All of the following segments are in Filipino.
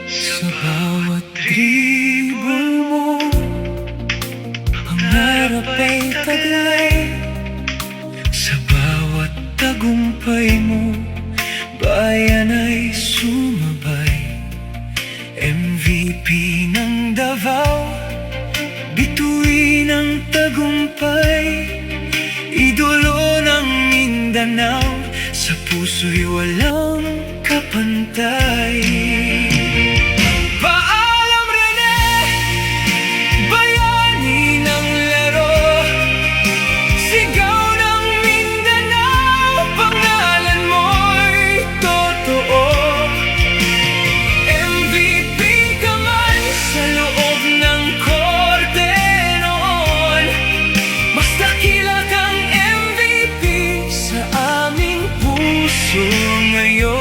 Sa bawat dribble mo, pangarap ay taglay. Sa bawat tagumpay mo, bayan ay sumabay. MVP ng Davao, bituin ng tagumpay. Idolo ng Mindanao, sa puso'y walang kapantay. Paalam Rene, bayani ng laro. Sigaw ng Mindanao, pangalan mo'y totoo. MVP ka man sa loob ng korte noon, mas dakila kang MVP sa aming puso ngayon.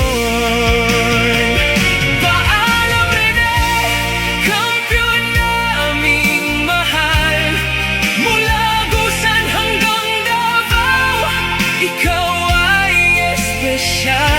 Ikaw ay espesyal.